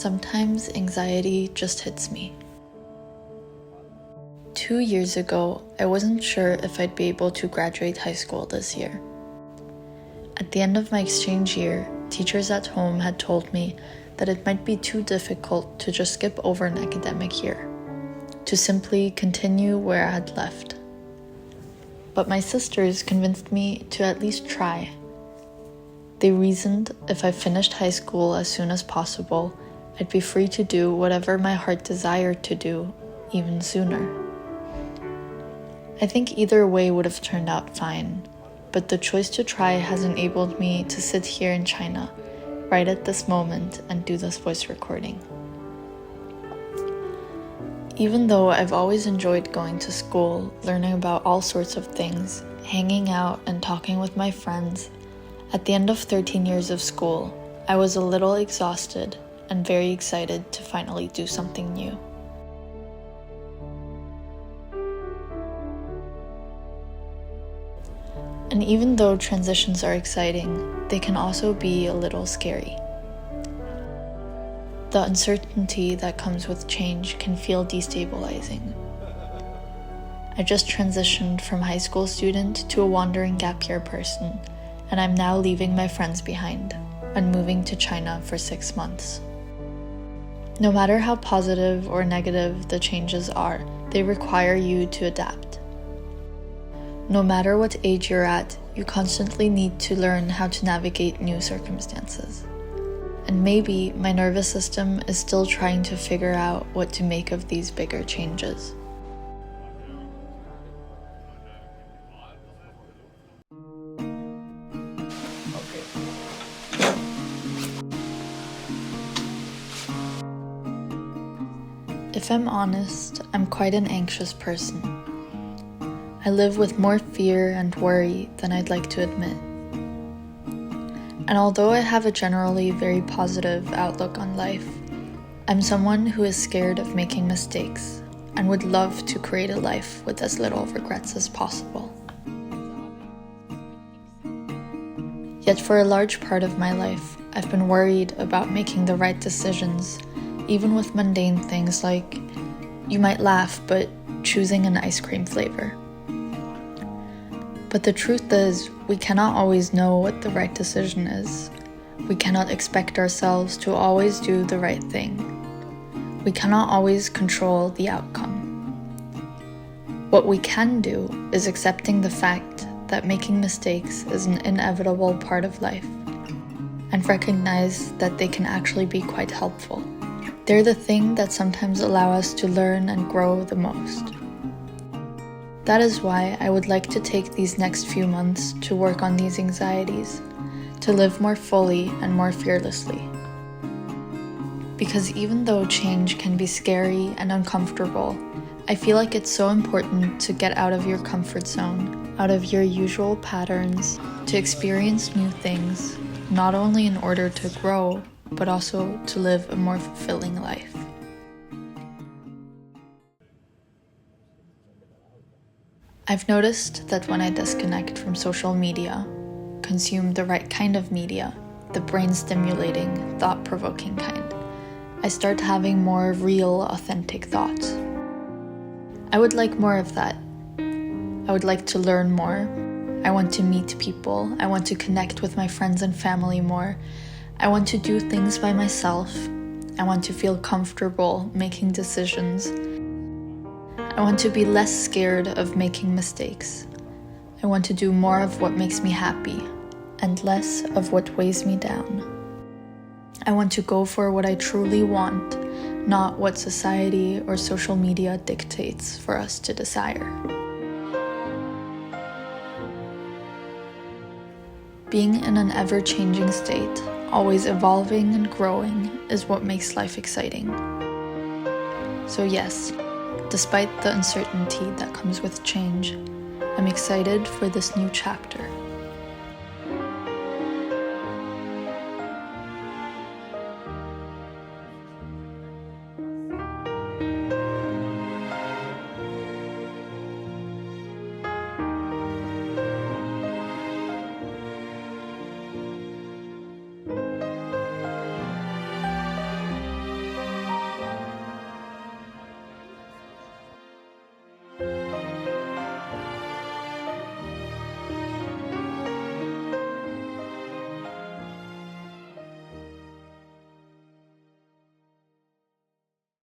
Sometimes anxiety just hits me. 2 years ago, I wasn't sure if I'd be able to graduate high school this year. At the end of my exchange year, teachers at home had told me that it might be too difficult to just skip over an academic year, to simply continue where I had left. But my sisters convinced me to at least try. They reasoned if I finished high school as soon as possible, I'd be free to do whatever my heart desired to do, even sooner. I think either way would have turned out fine, but the choice to try has enabled me to sit here in China, right at this moment, and do this voice recording. Even though I've always enjoyed going to school, learning about all sorts of things, hanging out and talking with my friends, at the end of 13 years of school, I was a little exhausted and very excited to finally do something new. And even though transitions are exciting, they can also be a little scary. The uncertainty that comes with change can feel destabilizing. I just transitioned from high school student to a wandering gap year person, and I'm now leaving my friends behind and moving to China for 6 months. No matter how positive or negative the changes are, they require you to adapt. No matter what age you're at, you constantly need to learn how to navigate new circumstances. And maybe my nervous system is still trying to figure out what to make of these bigger changes. If I'm honest, I'm quite an anxious person. I live with more fear and worry than I'd like to admit. And although I have a generally very positive outlook on life, I'm someone who is scared of making mistakes and would love to create a life with as little regrets as possible. Yet for a large part of my life, I've been worried about making the right decisions, even with mundane things like, you might laugh, but choosing an ice cream flavor. But the truth is, we cannot always know what the right decision is. We cannot expect ourselves to always do the right thing. We cannot always control the outcome. What we can do is accepting the fact that making mistakes is an inevitable part of life, and recognize that they can actually be quite helpful. They're the thing that sometimes allow us to learn and grow the most. That is why I would like to take these next few months to work on these anxieties, to live more fully and more fearlessly. Because even though change can be scary and uncomfortable, I feel like it's so important to get out of your comfort zone, out of your usual patterns, to experience new things, not only in order to grow, but also to live a more fulfilling life. I've noticed that when I disconnect from social media, consume the right kind of media, the brain-stimulating, thought-provoking kind, I start having more real, authentic thoughts. I would like more of that. I would like to learn more. I want to meet people. I want to connect with my friends and family more. I want to do things by myself. I want to feel comfortable making decisions. I want to be less scared of making mistakes. I want to do more of what makes me happy and less of what weighs me down. I want to go for what I truly want, not what society or social media dictates for us to desire. Being in an ever-changing state, always evolving and growing, is what makes life exciting. So yes, despite the uncertainty that comes with change, I'm excited for this new chapter.